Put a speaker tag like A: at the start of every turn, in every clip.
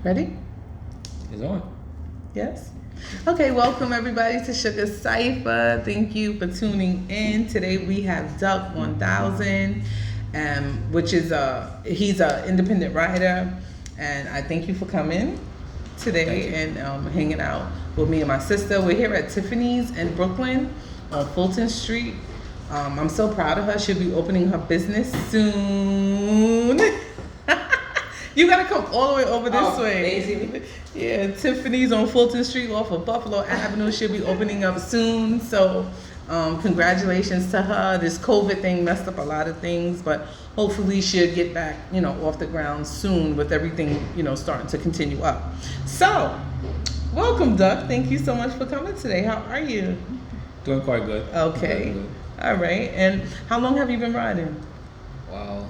A: Ready?
B: It's on.
A: Yes. Okay, welcome everybody to Sugar Cypher. Thank you for tuning in. Today we have Duck1000, which is he's an independent writer, and I thank you for coming today and hanging out with me and my sister. We're here at Tiffany's in Brooklyn on Fulton Street. I'm so proud of her. She'll be opening her business soon. You gotta come all the way over this way.
B: Lazy.
A: Yeah, Tiffany's on Fulton Street off of Buffalo Avenue. She'll be opening up soon. So congratulations to her. This COVID thing messed up a lot of things, but hopefully she'll get back, off the ground soon with everything, starting to continue up. So, welcome, Duck. Thank you so much for coming today. How are you?
B: Doing quite good.
A: Okay.
B: Doing good.
A: All right. And how long have you been riding?
B: Wow.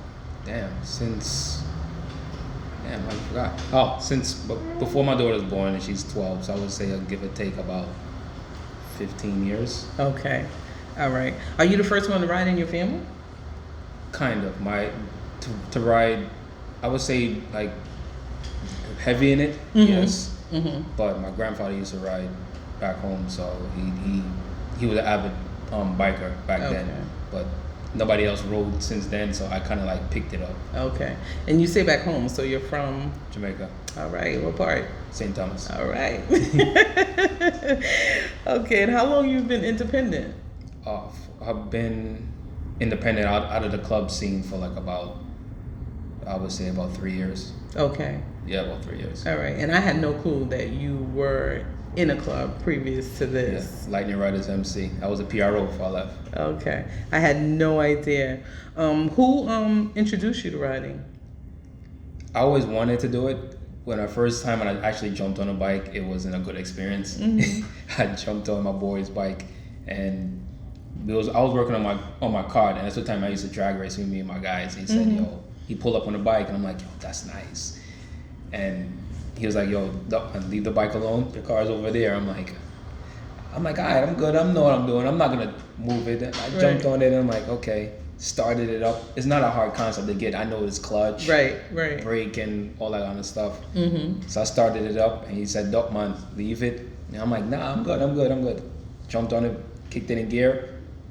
B: I forgot. Oh, since before my daughter was born, and she's 12, so I would say I'll give or take about 15 years.
A: Okay. All right. Are you the first one to ride in your family?
B: Kind of. To ride, I would say like heavy in it, yes. Mm-hmm. But my grandfather used to ride back home, so he was an avid biker back then. But nobody else rode since then, so I kind of like picked it up.
A: Okay. And you say back home, so you're from?
B: Jamaica.
A: All right. What part?
B: St. Thomas.
A: All right. Okay. And how long you been independent?
B: I've been independent out of the club scene for like I would say about 3 years.
A: Okay.
B: Yeah, about 3 years.
A: All right. And I had no clue that you were in a club previous to this.
B: Yeah, Lightning Riders MC. I was a PRO before I left.
A: Okay. I had no idea. Who introduced you to riding?
B: I always wanted to do it. When I actually jumped on a bike, it wasn't a good experience.
A: Mm-hmm.
B: I jumped on my boy's bike, and I was working on my card, and that's the time I used to drag race with me and my guys. And he said, "Yo," he pulled up on the bike, and I'm like, "Yo, that's nice." And he was like, "Yo, leave the bike alone. Your car's over there." I'm like, all right, I'm good. I know what I'm doing. I'm not gonna move it. I jumped on it, and I'm like, okay. Started it up. It's not a hard concept to get. I know it's clutch,
A: right,
B: brake, and all that kind of stuff.
A: Mm-hmm.
B: So I started it up, and he said, "Duck, man, leave it." And I'm like, "Nah, I'm good." Jumped on it, kicked it in gear,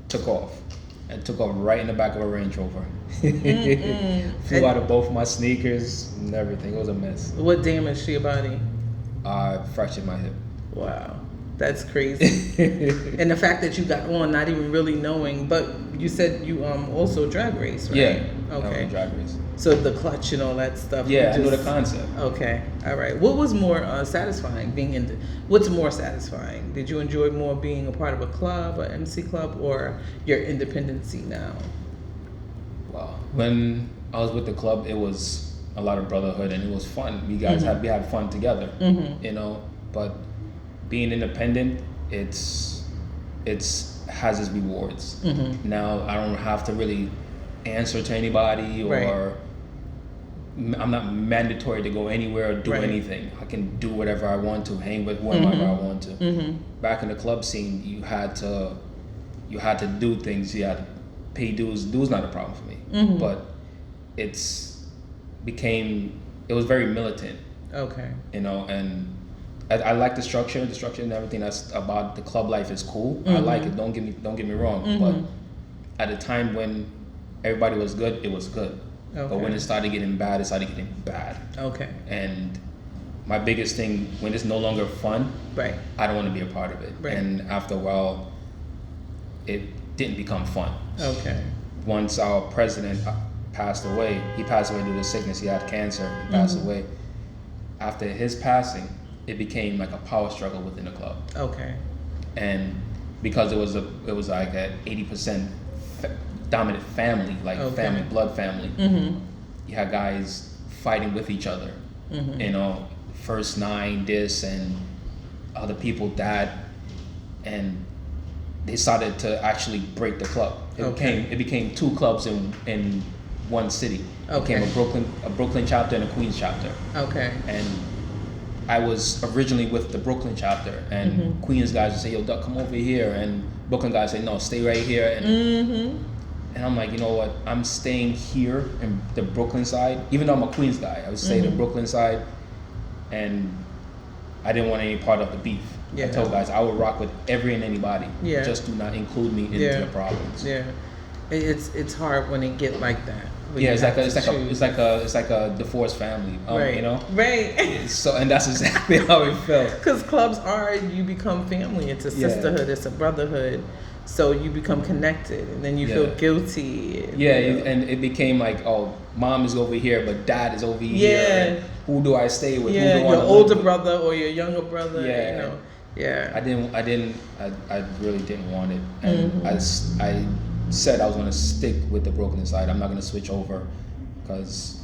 B: took off, and took off right in the back of a Range Rover. Flew out of both my sneakers and everything. It was a mess.
A: What damage to your body?
B: I fractured my hip.
A: Wow. That's crazy. And the fact that you got on not even really knowing, but you said you also drag race, right?
B: Yeah.
A: Okay.
B: Drag race.
A: So the clutch and all that stuff.
B: Yeah, I knew the concept.
A: Okay. All right. What was more satisfying what's more satisfying? Did you enjoy more being a part of a club, an MC club, or your independency now?
B: Wow. When I was with the club, it was a lot of brotherhood and it was fun. We had fun together, but being independent, it has its rewards. Mm-hmm. Now I don't have to really answer to anybody, or I'm not mandatory to go anywhere or do anything. I can do whatever I want to, hang with whoever I want to. Mm-hmm. Back in the club scene, you had to do things. You had to pay dues. Dues not a problem for me, but it was very militant. Okay. And I like the structure and everything that's about the club life is cool. Mm-hmm. I like it. Don't get me wrong. Mm-hmm. But at a time when everybody was good, it was good. Okay. But when it started getting bad, it started getting bad. Okay. And my biggest thing, when it's no longer fun, right, I don't want to be a part of it. Right. And after a while, it didn't become fun. Okay. Once our president passed away, he passed away due to sickness. He had cancer. He passed away. After his passing, it became like a power struggle within the club. Okay. And because it was like an 80% dominant family, like family, blood family. Mm-hmm. You had guys fighting with each other. Mm-hmm. First nine this and other people that, and they started to actually break the club. It became two clubs in one city. Okay. It became a Brooklyn chapter and a Queens chapter. Okay. And I was originally with the Brooklyn chapter, and Queens guys would say, "Yo, Duck, come over here," and Brooklyn guys say, "No, stay right here." And and I'm like, you know what? I'm staying here in the Brooklyn side, even though I'm a Queens guy. I would say the Brooklyn side, and I didn't want any part of the beef.
A: Yeah.
B: I told guys I would rock with every and anybody.
A: Yeah.
B: Just do not include me into the problems.
A: Yeah. It's hard when it get like that.
B: Yeah, it's like a divorced family.
A: Right.
B: You know.
A: Right.
B: So and that's exactly how it felt.
A: Because clubs are, you become family. It's a sisterhood. It's a brotherhood. So you become connected, and then you feel guilty. And,
B: and it became like, oh, mom is over here, but dad is over here. And who do I stay with?
A: Yeah,
B: who do
A: your older brother or your younger brother.
B: Yeah.
A: You know. Yeah.
B: I really didn't want it, and I said I was gonna stick with the Brooklyn side. I'm not gonna switch over, because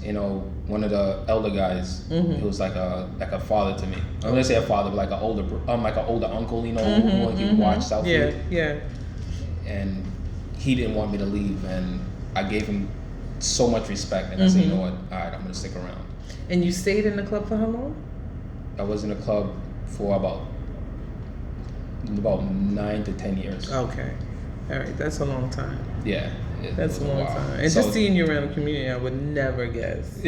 B: one of the elder guys, he was like a father to me. I'm gonna say a father, but like an older uncle, who watched out for me.
A: Yeah.
B: And he didn't want me to leave, and I gave him so much respect, and I said, you know what, all right, I'm gonna stick around.
A: And you stayed in the club for how long?
B: I was in the club for about 9 to 10 years.
A: Okay, all right, that's a long time.
B: Yeah,
A: that's a long time. And just seeing you around the community, I would never guess.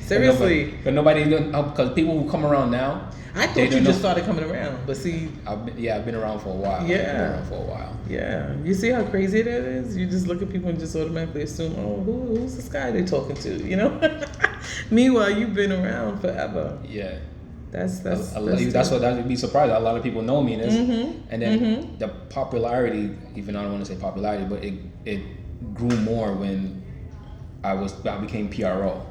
A: Seriously.
B: But nobody, because people who come around now,
A: I thought you just started coming around, but see,
B: I've been around for a while.
A: Yeah, you see how crazy that is? You just look at people and just automatically assume, oh, who's this guy they're talking to? Meanwhile, you've been around forever.
B: Yeah.
A: That's
B: what that would be surprised. A lot of people know me in this, and then the popularity, even I don't want to say popularity, but it grew more when I became PRO.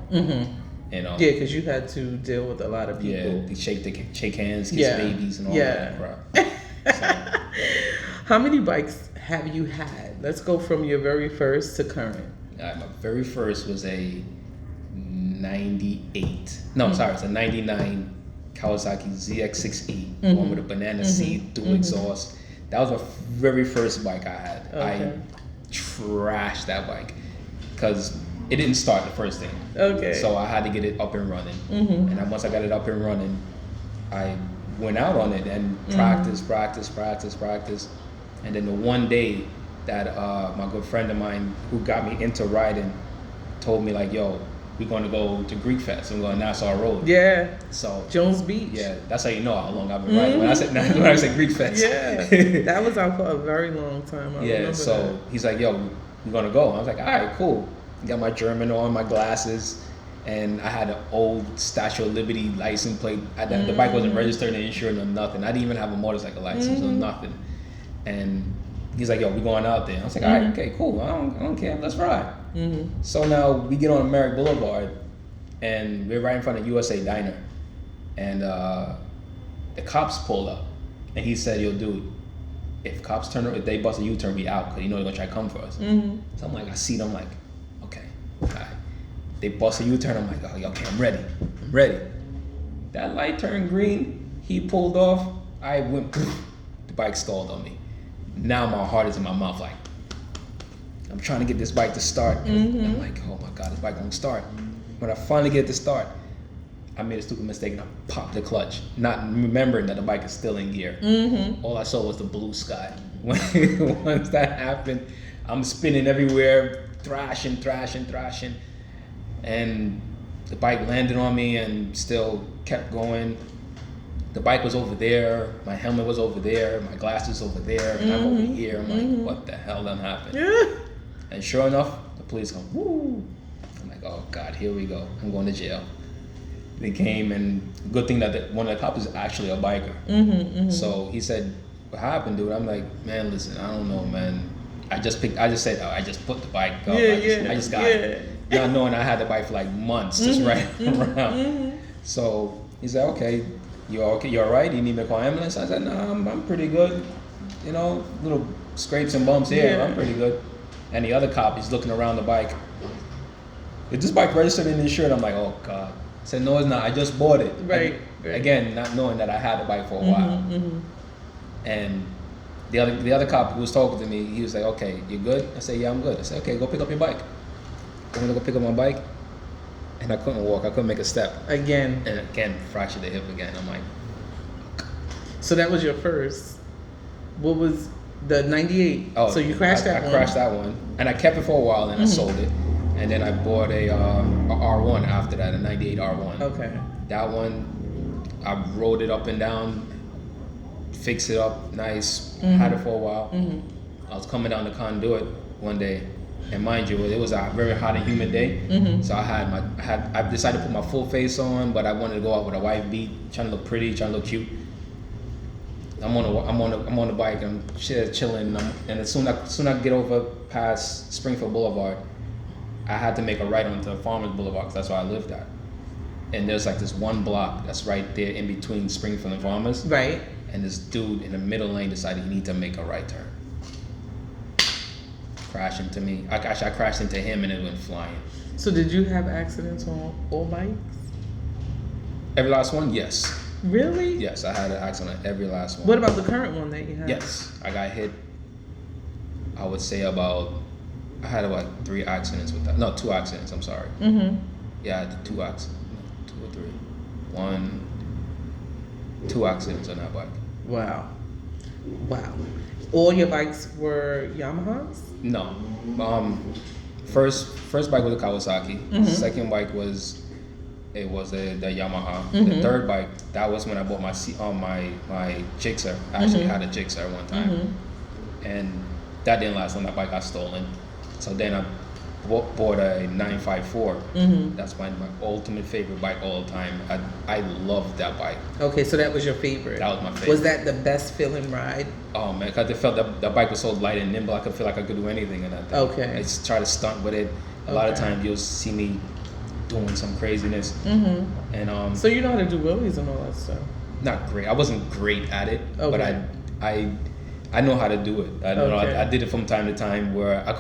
A: Yeah, because you had to deal with a lot of people.
B: Yeah, shake hands, kiss babies, and all that crap. So.
A: How many bikes have you had? Let's go from your very first to current.
B: My very first was a 98. No, sorry, it's a 99 Kawasaki ZX6E, one with a banana seat, dual exhaust. That was my very first bike I had. Okay. I trashed that bike because it didn't start the first thing. Okay. So I had to get it up and running. And then once I got it up and running, I went out on it and practice. And then the one day that my good friend of mine who got me into riding told me like, yo, we're going to go to Greek Fest. I'm going Nassau Road. Yeah. So
A: Jones Beach.
B: Yeah, that's how you know how long I've been riding. When I said Greek Fest.
A: Yeah. That was out for a very long time. I remember
B: so
A: that.
B: He's like, yo, we're going to go. I was like, all right, cool. Got my German on, my glasses, and I had an old Statue of Liberty license plate. The bike wasn't registered and insured or nothing. I didn't even have a motorcycle license or nothing. And he's like, yo, we're going out there. I was like, all right, okay, cool. I don't care. Let's ride. So now we get on Merrick Boulevard, and we're right in front of USA Diner. And the cops pulled up. And he said, yo, dude, if they bust a U-turn, we out, because they're going to try to come for us. So I'm like, I see them, like, okay, all right. They bust a U-turn, I'm like, oh, okay, I'm ready. That light turned green, he pulled off, I went, the bike stalled on me. Now my heart is in my mouth, like, I'm trying to get this bike to start. I'm like, oh my God, this bike won't start. When I finally get it to start, I made a stupid mistake and I popped the clutch, not remembering that the bike is still in gear. All I saw was the blue sky. Once that happened, I'm spinning everywhere, thrashing. And the bike landed on me and still kept going. The bike was over there, my helmet was over there, my glasses over there, and I'm over here. I'm like, what the hell done happened? Yeah. And sure enough, the police come, woo. I'm like, oh God, here we go. I'm going to jail. They came, and good thing that one of the cops is actually a biker. So he said, what happened, dude? I'm like, man, listen, I don't know, man. I just put the bike up. I just got it. Not knowing I had the bike for like months, just riding around. So he said, okay, you're okay, you're all right? You need me to call ambulance? I said, no, I'm pretty good. Little scrapes and bumps here, I'm pretty good. And the other cop is looking around the bike. Is this bike registered and insured? I'm like, oh God. I said, no, it's not. I just bought it. Right. Again, not knowing that I had the bike for a while. And the other cop who was talking to me, he was like, okay, you good? I said, yeah, I'm good. I said, okay, go pick up your bike. I'm gonna go pick up my bike, and I couldn't walk. I couldn't make a step. And again, fractured the hip again. I'm like,
A: so that was your first. What was the 98? Oh, so you crashed that one.
B: I crashed that one, and I kept it for a while, and I sold it, and then I bought a R1 after that, a 98 R1.
A: Okay.
B: That one, I rode it up and down, fixed it up nice, had it for a while. I was coming down the conduit one day, and mind you, it was a very hot and humid day. So I decided to put my full face on, but I wanted to go out with a white beat, trying to look pretty, trying to look cute. I'm on the bike, I'm chilling, and as soon as I get over past Springfield Boulevard, I had to make a right onto Farmers Boulevard because that's where I lived at. And there's like this one block that's right there in between Springfield and Farmers.
A: Right.
B: And this dude in the middle lane decided he needed to make a right turn. Crashed into me. I crashed into him and it went flying.
A: So did you have accidents on all bikes?
B: Every last one? Yes.
A: Really?
B: Yes, I had an accident on every last one.
A: What about the current one that you have?
B: Yes, I got hit. I would say I had about 3 accidents with that. No, 2 accidents, I'm sorry. Yeah, I had 2 accidents. 2 or 3. 2 accidents on that bike.
A: Wow. All your bikes were Yamahas?
B: No. First bike was a Kawasaki. Second bike was the Yamaha. The third bike, that was when I bought my Gixxer. I actually had a Gixxer one time, and that didn't last long. That bike got stolen. So then I bought a 954. That's my ultimate favorite bike all the time. I love that bike.
A: Okay, so that was your favorite.
B: That was my favorite.
A: Was that the best feeling ride?
B: Oh man, because I felt that bike was so light and nimble. I could feel like I could do anything in that thing.
A: Okay.
B: I just try to stunt with it. A lot of times you'll see me doing some craziness. And
A: so you know how to do wheelies and all that stuff.
B: Not great. I wasn't great at it, but I know how to do it. I did it from time to time where I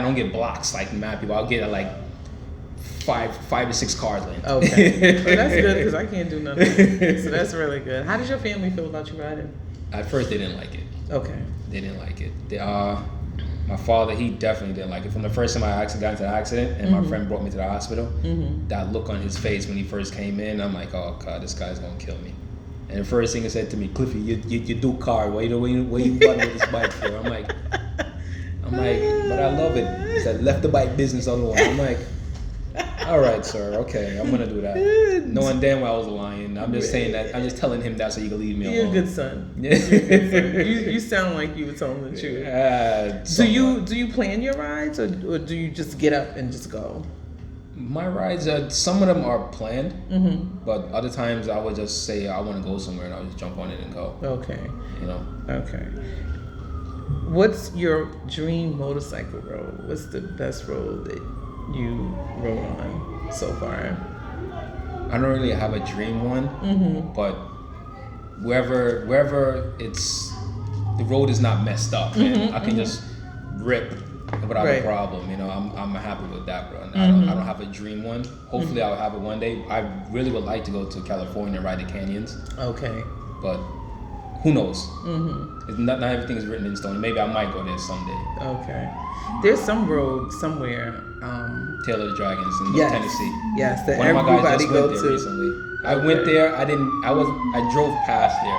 B: don't get blocks like mad people. I'll get like 5 to 6 cars in.
A: Okay. Well, that's good because I can't do nothing. So that's really good. How does your family feel about you riding?
B: At first they didn't like it.
A: Okay.
B: They didn't like it. My father, he definitely didn't like it. From the first time I actually got into the accident and my friend brought me to the hospital, that look on his face when he first came in, I'm like, oh God, this guy's gonna kill me. And the first thing he said to me, Cliffy, you do car. What you running with this bike for? I'm like, but I love it. He said, left the bike business alone. I'm like, all right, sir. Okay, I'm gonna do that. Knowing damn well I was lying. I'm just saying that. I'm just telling him that so you can leave me alone.
A: You're a good son. You sound like you were telling the truth. Do you plan your rides or do you just get up and just go?
B: My rides, some of them are planned, but other times I would just say I want to go somewhere and I'll just jump on it and go.
A: Okay.
B: You know.
A: Okay. What's your dream motorcycle road? What's the best road that you rode on so far?
B: I don't really have a dream one, but wherever it's the road is not messed up, and I can just rip without a problem. You know, I'm happy with that run. I don't have a dream one. Hopefully I'll have it one day. I really would like to go to California and ride the canyons. Okay. But who knows? Not everything is written in stone. Maybe I might go there someday. Okay.
A: There's some road somewhere.
B: Taylor Dragons in Tennessee.
A: Yes, that
B: one of my guys just went there
A: to
B: recently. I went there. I drove past there.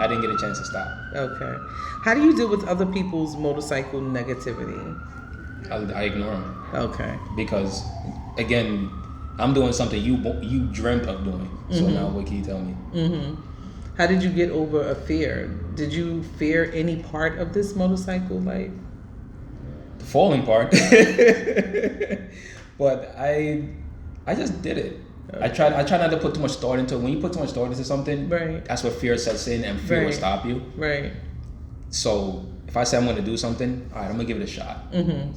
B: I didn't get a chance to stop.
A: Okay. How do you deal with other people's motorcycle negativity?
B: I ignore them.
A: Okay.
B: Because again, I'm doing something you dreamt of doing. So now what can you tell me?
A: How did you get over a fear? Did you fear any part of this motorcycle life?
B: The falling part. But I just did it. Okay. I try not to put too much thought into it. When you put too much thought into something, that's where fear sets in, and fear will stop you. Right. So if I say I'm going to do something, all right, I'm going to give it a shot.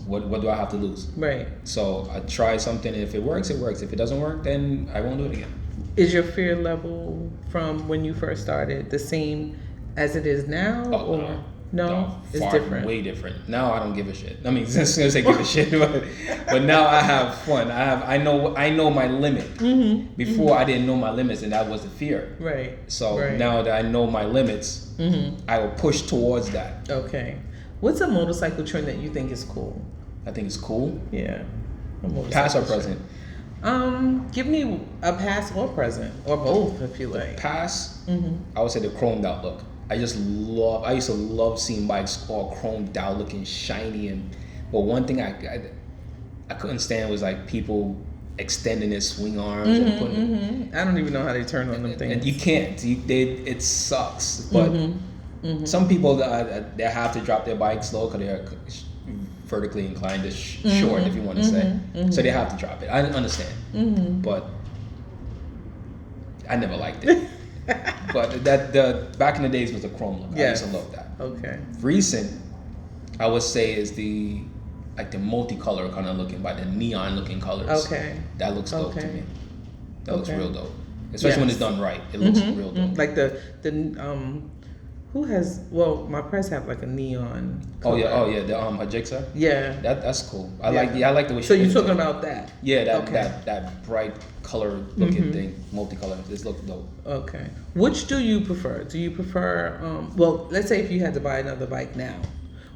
B: What do I have to lose? Right. So I try something, and if it works, it works. If it doesn't work, then I won't do it again.
A: Is your fear level from when you first started the same as it is now?
B: Oh,
A: or no, it's
B: far,
A: different.
B: Way different. Now I don't give a shit. I mean, I was gonna say give a shit, but now I have fun. I know my limit. Before I didn't know my limits, and that was the fear. Right. So now that I know my limits, I will push towards that.
A: Okay. What's a motorcycle trend that you think is cool?
B: I think it's cool.
A: Yeah.
B: Past or present?
A: Give me a past or present, or both if you like.
B: Past, I would say the chromed out look. I used to love seeing bikes all chromed out, looking shiny, but one thing I couldn't stand was like people extending his swing arms and putting.
A: I don't even know how they turn on them things.
B: And you can't. It sucks. But some people they have to drop their bike slow because they're vertically inclined, short, if you want to say. So they have to drop it. I understand. But I never liked it. But the back in the days was the chrome look.
A: Yes.
B: I used to love that.
A: Okay.
B: Recent, I would say, is the multicolor kind of looking, by the neon looking colors.
A: Okay.
B: That looks dope to me. That looks real dope. Especially when it's done right. It looks real dope.
A: Like the who has, well, my press have like a neon color.
B: Oh yeah, the Jigsaw.
A: Yeah.
B: That's cool. I like the way she.
A: So you're talking about that?
B: Yeah, that bright color looking thing, multicolor. This looks dope.
A: Okay. Which do you prefer? Do you prefer well, let's say if you had to buy another bike now,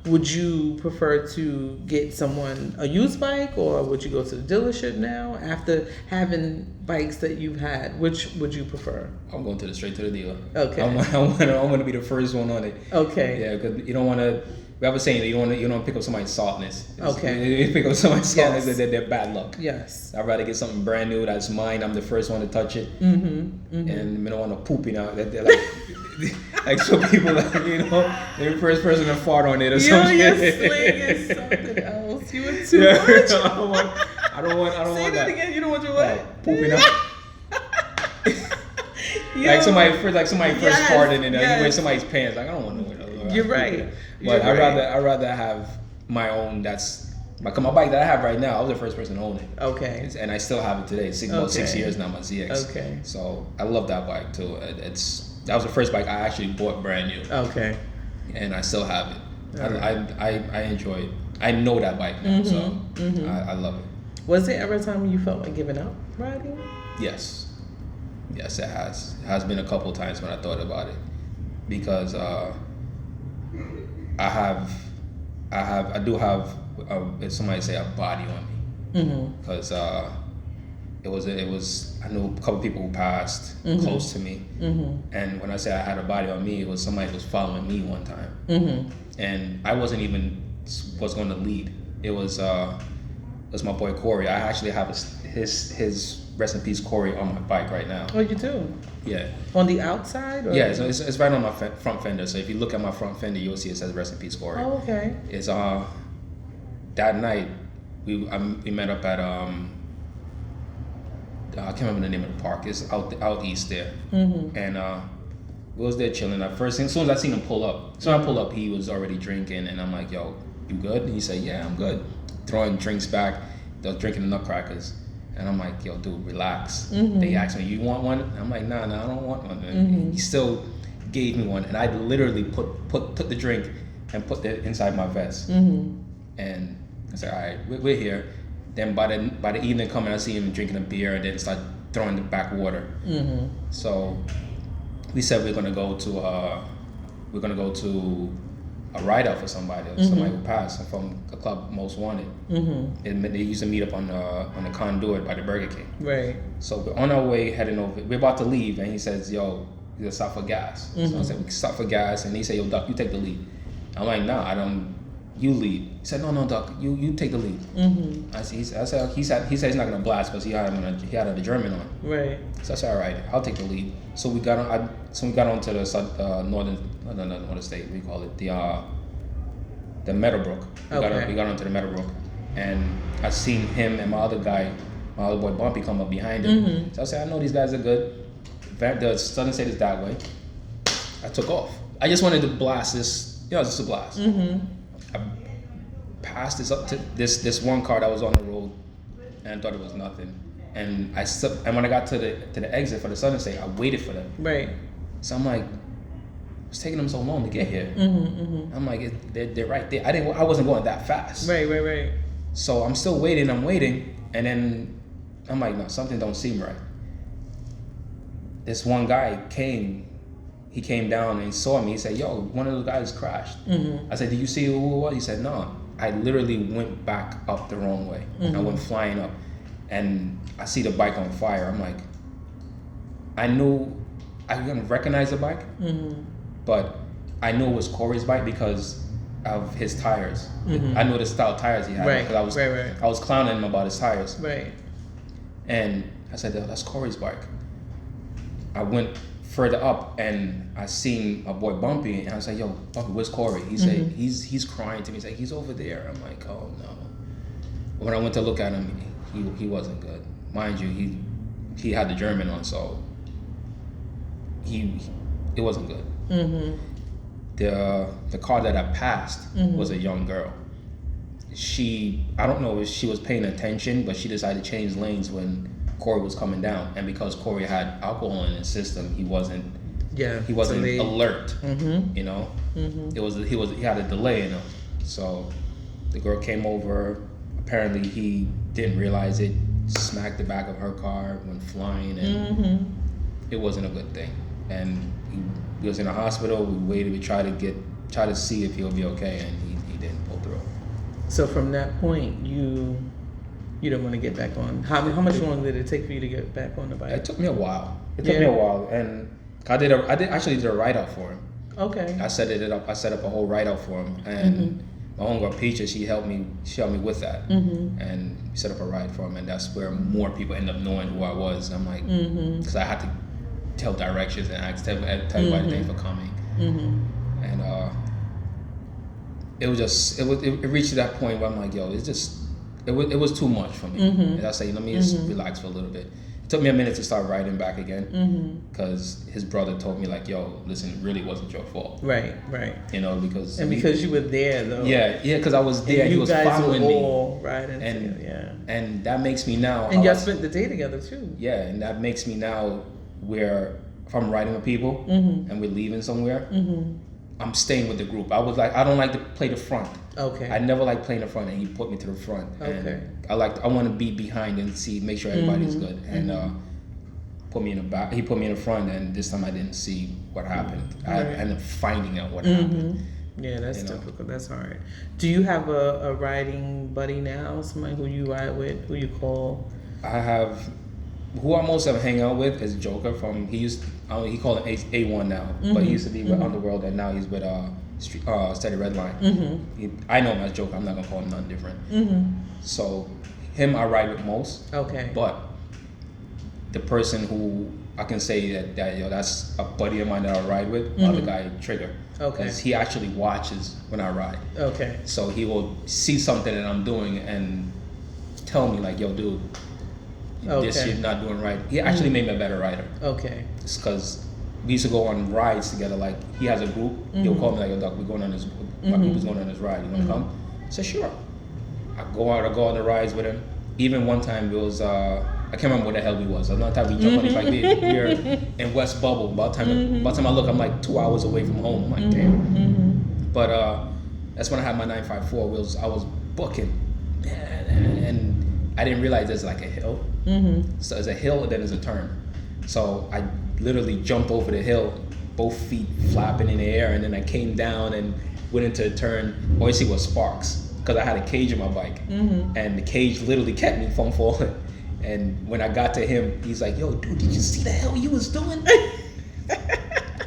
A: would you prefer to get someone a used bike, or would you go to the dealership now after having bikes that you've had? Which would you prefer?
B: I'm going straight to the dealer.
A: Okay.
B: I want to be the first one on it.
A: Okay.
B: Yeah, because you don't want to. We have a saying that you don't want to pick up somebody's saltness.
A: Okay.
B: You pick up somebody's saltness, they're bad luck.
A: Yes.
B: I'd rather get something brand new that's mine. I'm the first one to touch it. And I don't want to poop, They're like, like some people, like, they're the first person to fart on it or something.
A: Your sling is something else. You were too much.
B: I don't want
A: Say that again. You don't want your what?
B: Pooping out. Like somebody first farted in there. You wear somebody's pants. Like, I don't want to wear those.
A: You're right.
B: But I'd rather have my own. That's my bike that I have right now. I was the first person to own it. Okay. And I still have it today. About 6 years now. My ZX. Okay. So I love that bike too. That was the first bike I actually bought brand new. Okay. And I still have it. I enjoy it. I know that bike now, so I love it.
A: Was there ever a time when you felt like giving up riding?
B: Yes. Yes, it has. It has been a couple times when I thought about it, because I do have if somebody say a body on me, because it was I knew a couple people who passed close to me, and when I say I had a body on me, it was somebody who was following me one time, and I wasn't even was going to lead. It was my boy Corey. I actually have his rest in peace Corey on my bike right now.
A: Oh, you do?
B: Yeah.
A: On the outside? Or?
B: Yeah, it's right on my front fender. So if you look at my front fender, you'll see it says rest in peace Corey.
A: Oh, okay.
B: It's that night we met up at I can't remember the name of the park. It's out east there, and we was there chilling. At first, as soon as I seen him pull up, he was already drinking, and I'm like, "Yo, you good?" And he said, "Yeah, I'm good." Throwing drinks back, they was drinking the nutcrackers. And I'm like, yo, dude, relax. They asked me, you want one? I'm like, nah, I don't want one. And he still gave me one. And I literally took the drink and put it inside my vest. And I said, all right, we're here. Then by the evening coming, I see him drinking a beer and then start throwing the back water. So we said we're gonna go to a write-up for somebody who passed from a club Most Wanted. And they used to meet up on the conduit by the Burger King. Right. So we're on our way heading over. We're about to leave, and he says, "Yo, you gotta stop for gas." So I said, "We can stop for gas," and he said, "Yo, Duck, you take the lead." I'm like, "Nah, I don't. You lead." He said, "No, Duck, you take the lead." He said he's not gonna blast because he had the German on. Right. So I said, "All right, I'll take the lead." So we got on. We got onto the northern state. We call it the Meadowbrook. We got onto the Meadowbrook, and I seen him and my other boy Bumpy, come up behind him. So I said, "I know these guys are good. The southern state is that way." I took off. I just wanted to blast this. Just a blast. I passed this up to this one car that was on the road, and I thought it was nothing. And when I got to the exit for the southern state, I waited for them. Right. So I'm like, it's taking them so long to get here. I'm like, they're right there. I wasn't going that fast. Right. So I'm still waiting. I'm waiting, and then I'm like, no, something don't seem right. This one guy came. He came down and he saw me. He said, "Yo, one of those guys crashed." I said, "Did you see who it was?" He said, "No." I literally went back up the wrong way. I went flying up, and I see the bike on fire. I'm like, I knew I couldn't recognize the bike, but I knew it was Corey's bike because of his tires. I knew the style of tires he had. Right. I was clowning him about his tires. Right. And I said, "Oh, that's Corey's bike." I went further up and I seen a boy Bumpy, and I was like, "Yo, Bumpy, where's Corey?" He said, "He's crying to me. He's like, he's over there." I'm like, "Oh no." When I went to look at him, he wasn't good. Mind you, he had the German on, so it wasn't good. Mm-hmm. The car that I passed was a young girl. I don't know if she was paying attention, but she decided to change lanes when Corey was coming down, and because Corey had alcohol in his system, he wasn't alert. Mm-hmm. You know, he had a delay in him. So the girl came over. Apparently, he didn't realize it. Smacked the back of her car, went flying, and it wasn't a good thing. And he was in a hospital. We waited. We tried to see if he'll be okay, and he didn't pull through.
C: So from that point, you didn't want to get back on. How much longer did it take for you to get back on the bike?
B: It took me a while. And I actually did a write-up for him.
C: Okay.
B: I set up a whole write-up for him, and my homegirl Peaches, she helped me with that, and we set up a ride for him, and that's where more people end up knowing who I was. I'm like, because I had to tell directions and tell everybody thanks for coming, and it reached to that point where I'm like, yo, it was too much for me. And I say, let me just relax for a little bit. It took me a minute to start riding back again, because his brother told me like, yo, listen, it really wasn't your fault.
C: Right.
B: You know, because
C: you were there though.
B: Yeah, because I was there.
C: And
B: he was following me.
C: All riding
B: and that makes me now.
C: And y'all spent the day together too.
B: Yeah, and that makes me now where if I'm riding with people and we're leaving somewhere, I'm staying with the group. I was like, I don't like to play the front.
C: Okay.
B: I never like playing the front, and he put me to the front.
C: Okay.
B: And I want to be behind and make sure everybody's good. And put me in the back. He put me in the front, and this time I didn't see what happened. I ended up finding out what happened.
C: Yeah, that's difficult. That's hard. Do you have a riding buddy now? Somebody who you ride with, who you call?
B: I have. Who I most ever hang out with is Joker from. He called it A1 now, but he used to be with Underworld, and now he's with Steady Redline. I know him as Joker. I'm not gonna call him nothing different. So him I ride with most.
C: Okay.
B: But the person who I can say that that's a buddy of mine that I ride with, other guy Trigger.
C: Okay.
B: Because he actually watches when I ride.
C: Okay.
B: So he will see something that I'm doing and tell me like, yo, dude. This you're not doing right. He actually made me a better rider.
C: Okay.
B: It's because we used to go on rides together. Like he has a group. He'll call me like, "Yo, Duck, we're going on this. My group is going on this ride. You want to come?" I said, "Sure." I go on the rides with him. Even one time it was I can't remember what the hell we was. Another time we jumped on the bike. We were in West Bubble. By the time I look, I'm like 2 hours away from home. I'm like, damn. But that's when I had my 954 wheels. I was booking, and I didn't realize there's like a hill. So there's a hill and then there's a turn. So I literally jumped over the hill, both feet flapping in the air, and then I came down and went into a turn. All you see was sparks because I had a cage in my bike, and the cage literally kept me from falling. And when I got to him, he's like, "Yo, dude, did you see the hell you was doing?"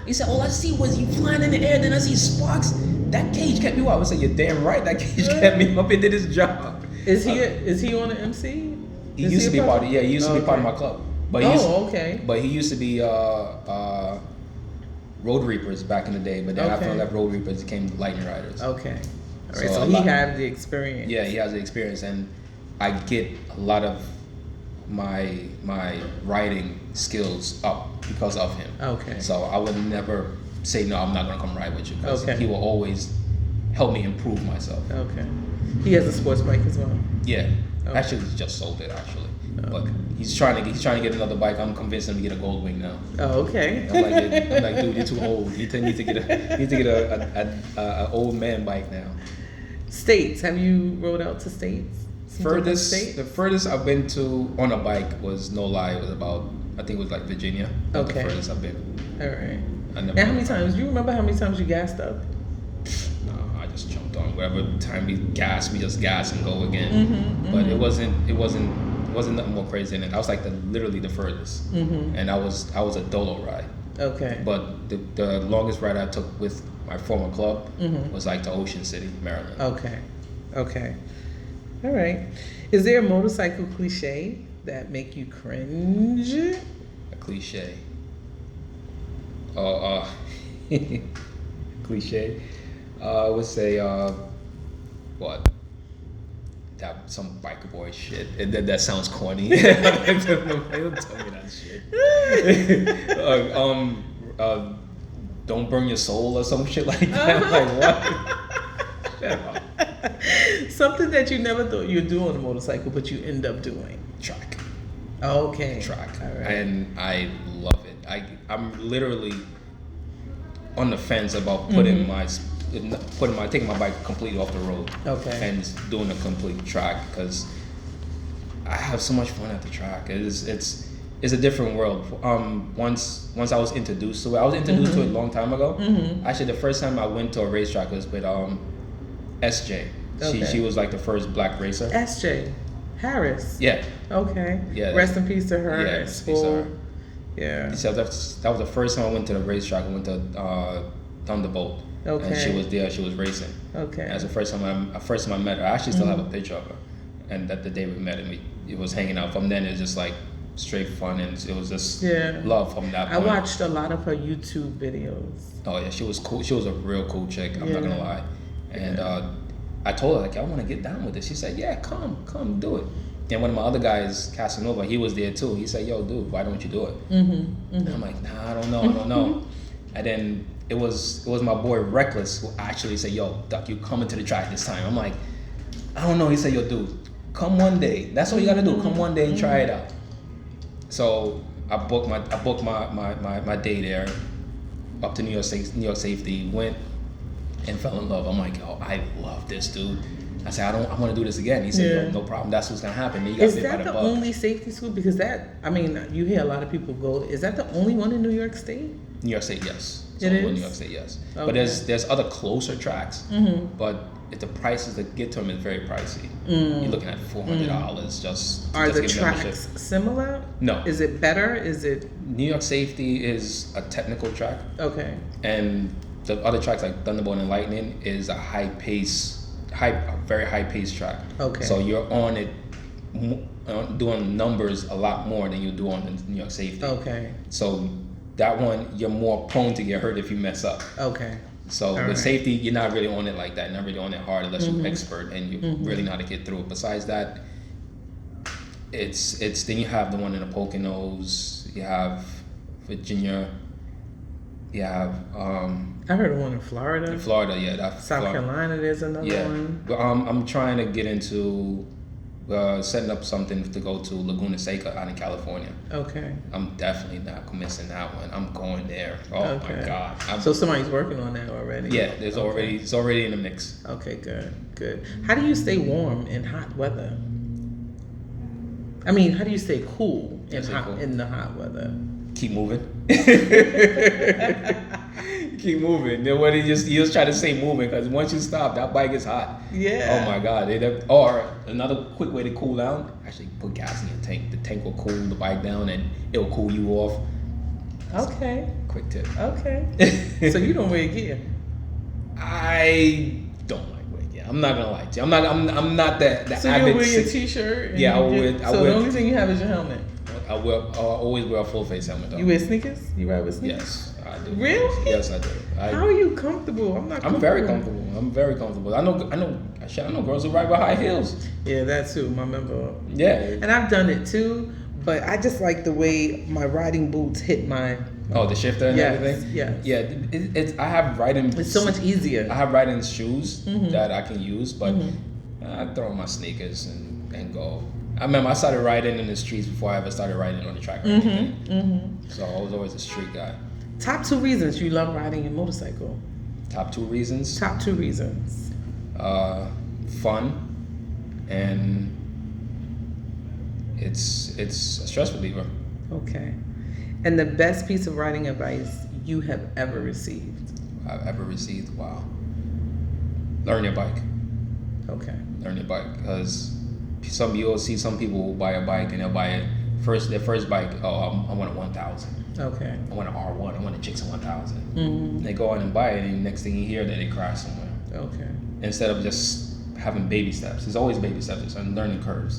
B: He said, "All I see was you flying in the air, then I see sparks. That cage kept me up." I said, "You're damn right. That cage kept me up and did his job."
C: Is he on the MC?
B: He used to be part of. Yeah, he used to be part of my club. But he used to be Road Reapers back in the day. But then after I left Road Reapers, it became Lightning Riders.
C: Okay. All right. So he had the experience.
B: Yeah, he has the experience, and I get a lot of my riding skills up because of him.
C: Okay.
B: So I would never say no. I'm not gonna come ride with you. Because
C: okay.
B: He will always help me improve myself.
C: Okay. He has a sports bike as well.
B: Yeah. Okay. Actually, he just sold it actually. Okay. But he's trying to get another bike. I'm convinced him to get a Gold Wing now.
C: Oh, okay.
B: I'm like, dude, you're too old. You need to get a old man bike now.
C: States. Have you rode out to states?
B: The furthest I've been to on a bike was, no lie, it was about, I think it was like Virginia. That's the furthest I've been.
C: All right. And how many times? Do you remember how many times you gassed up?
B: No, I just jumped on. Whatever time we gas, we just gas and go again. But it wasn't nothing more crazy than it. I was like literally the furthest, and I was a dolo ride.
C: Okay.
B: But the longest ride I took with my former club was like to Ocean City, Maryland.
C: Okay. All right. Is there a motorcycle cliche
A: that make you cringe?
B: A cliche. Oh, cliche. I would say, what? That some biker boy shit. And that sounds corny. Don't tell me that shit. Don't burn your soul or some shit like that. Like what? Shut up.
A: Something that you never thought you'd do on a motorcycle, but you end up doing.
B: Track.
A: Okay.
B: Track.
A: All right.
B: And I love it. I'm literally on the fence about taking my bike completely off the road.
A: Okay.
B: And doing a complete track because I have so much fun at the track. It's a different world. Once I was introduced to it, to it a long time ago. Actually, the first time I went to a racetrack was with SJ.
A: Okay.
B: She was like the first black racer.
A: SJ Harris.
B: Yeah.
A: Okay.
B: Yeah.
A: Rest in peace to her.
B: Yeah. Rest in peace to her.
A: Yeah.
B: So that was the first time I went to the racetrack. I went to Thunderbolt.
A: Okay.
B: And she was there. She was racing.
A: Okay.
B: That's the first time I met her. I actually still have a picture of her. And that the day we met, and it was hanging out. From then, it was just like straight fun, and it was just love from that point.
A: I watched a lot of her YouTube videos.
B: Oh yeah, she was cool. She was a real cool chick. I'm not gonna lie. And I told her like, I want to get down with this. She said, yeah, come do it. And one of my other guys, Casanova, he was there too. He said, yo, dude, why don't you do it? And I'm like, nah, I don't know. And then it was my boy Reckless who actually said, yo, Duck, you coming to the track this time. I'm like, I don't know. He said, yo, dude, come one day. That's all you gotta do. Come one day and try it out. So I booked my day there up to New York Safety, went and fell in love. I'm like, oh, I love this dude. I said, I want to do this again. He said, no problem. That's what's gonna happen. You
A: Is that the only safety school? Because you hear a lot of people go. Is that the only one in New York State?
B: New York State, yes.
A: It is?
B: New York State, yes.
A: Okay.
B: But there's other closer tracks. But if the prices to get to them is very pricey. You're looking at $400 just.
A: Are
B: just
A: the
B: get
A: tracks
B: membership.
A: similar?
B: No.
A: Is it better? Is it?
B: New York Safety is a technical track.
A: Okay.
B: And the other tracks like Thunderbolt and Lightning is a very high pace track.
A: Okay.
B: So you're on it doing numbers a lot more than you do on the New York Safety.
A: Okay.
B: So that one, you're more prone to get hurt if you mess up.
A: Okay.
B: So with safety, you're not really on it like that. You're not really on it hard unless you're expert and you really know how to get through it. Besides that, it's then you have the one in the Poconos, you have Virginia, you have
A: I heard of one in Florida.
B: in Florida, yeah. That's
A: South
B: Florida.
A: Carolina, there's another one.
B: But I'm trying to get into setting up something to go to Laguna Seca out in California.
A: Okay.
B: I'm definitely not missing that one. I'm going there. Oh my God.
A: So somebody's working on that already?
B: Yeah, it's already in the mix.
A: Okay, good. How do you stay warm in hot weather? I mean, how do you stay cool in the hot weather?
B: Keep moving. Keep moving. Then what you just try to say moving, because once you stop, that bike is hot.
A: Yeah.
B: Oh my God. Or another quick way to cool down, actually put gas in your tank. The tank will cool the bike down and it will cool you off.
A: Okay.
B: Quick tip.
A: Okay. So you don't wear gear?
B: I don't like wearing gear. I'm not gonna lie to you. I'm not that
A: So
B: avid.
A: you wear your t-shirt?
B: Yeah,
A: So the only thing you have is your helmet?
B: I always wear a full face helmet though.
A: You wear sneakers? You ride with sneakers?
B: Yes, I do.
A: Really?
B: Yes, I do.
A: How are you comfortable? I'm not comfortable.
B: I'm very comfortable. I know girls who ride with high heels.
A: Yeah, that too. My member.
B: Yeah.
A: And I've done it too, but I just like the way my riding boots hit my.
B: Oh, the shifter and everything.
A: Yes.
B: Yeah, it's I have riding.
A: It's so much easier.
B: I have riding shoes that I can use, but I throw on my sneakers and go. I remember I started riding in the streets before I ever started riding on the track or anything. So I was always a street guy.
A: Top 2 reasons you love riding your motorcycle.
B: Top 2 reasons.
A: Top 2 reasons.
B: Fun, and it's a stress reliever.
A: Okay. And the best piece of riding advice you have ever received?
B: I've ever received. Wow. Learn your bike.
A: Okay.
B: Learn your bike, because you'll see some people who buy a bike and they'll buy it their first bike. Oh, I want a 1000.
A: Okay.
B: I want an R1. I want a Jackson 1000. They go on and buy it, and next thing you hear that they crash somewhere.
A: Okay.
B: Instead of just having baby steps. There's always baby steps and learning curves.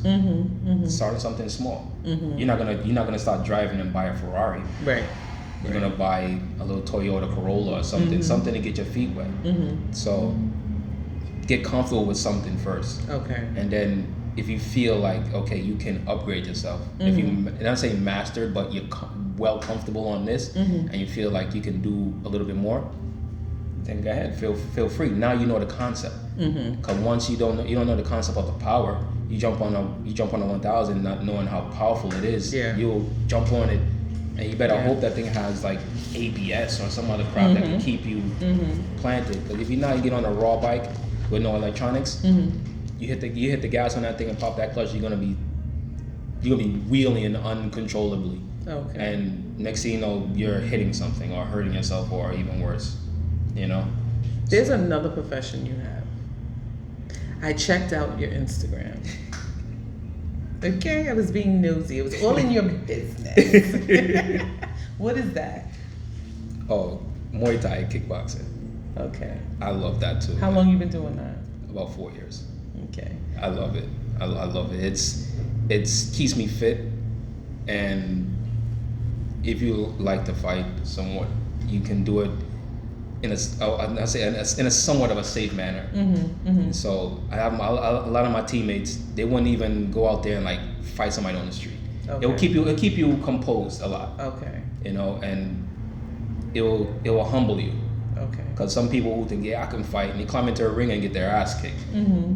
B: Starting something small. You're not gonna start driving and buy a Ferrari.
A: Right.
B: You're gonna buy a little Toyota Corolla or something, something to get your feet wet. So get comfortable with something first.
A: Okay.
B: And then if you feel like, okay, you can upgrade yourself. If you, and I'm saying mastered, but you're well comfortable on this, and you feel like you can do a little bit more, then go ahead, feel free. Now you know the concept. Because once you don't know the concept of the power, you jump on a 1000, not knowing how powerful it is.
A: Yeah.
B: You'll jump on it, and you better hope that thing has like ABS or some other crap that can keep you planted. Because if you get on a raw bike with no electronics, you hit the gas on that thing and pop that clutch, you're gonna be wheeling uncontrollably.
A: Okay.
B: And next thing you know, you're hitting something or hurting yourself, or even worse. You know.
A: There's another profession you have. I checked out your Instagram. Okay, I was being nosy. It was all in your business. What is that?
B: Oh, Muay Thai kickboxing.
A: Okay.
B: I love that too.
A: How long you been doing that?
B: About 4 years.
A: Okay.
B: I love it. I love it. It's keeps me fit, and if you like to fight somewhat, you can do it in a somewhat of a safe manner. So I have a lot of my teammates. They wouldn't even go out there and like fight somebody on the street.
A: Okay.
B: It'll keep you composed a lot.
A: Okay.
B: You know, and it will humble you.
A: Okay.
B: Because some people who think, I can fight, and they climb into a ring and get their ass kicked.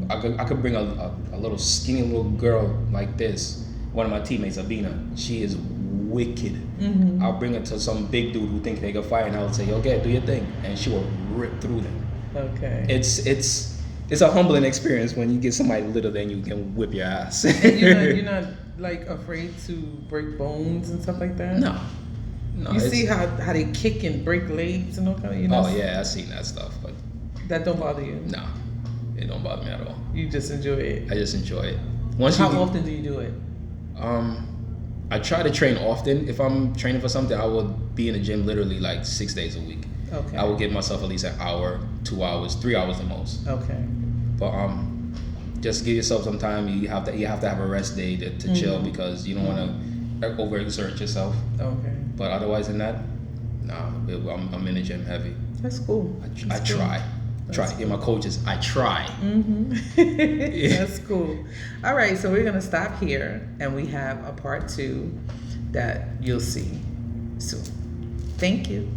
B: I could bring a little skinny little girl like this, one of my teammates, Abina. She is wicked. I'll bring her to some big dude who think they can fight, and I'll say, okay, do your thing, and she will rip through them.
A: Okay.
B: It's a humbling experience when you get somebody little than you can whip your ass.
A: And you're not like afraid to break bones and stuff like that?
B: No,
A: you see how they kick and break legs and all kind of,
B: Oh yeah, I've seen that stuff, but
A: that don't bother you?
B: No, it don't bother me at all.
A: You just enjoy it?
B: I just enjoy it.
A: How often do you do it?
B: I try to train often. If I'm training for something, I will be in the gym literally like 6 days a week.
A: Okay.
B: I will give myself at least an hour, 2 hours, 3 hours the most.
A: Okay.
B: But just give yourself some time. You have to have a rest day to chill, because you don't want to overexert yourself.
A: Okay.
B: But otherwise than that, I'm in the gym heavy.
A: That's cool.
B: I try. Yeah, my coaches, I try.
A: That's cool. All right, so we're gonna stop here, and we have a part 2 that you'll see soon. Thank you.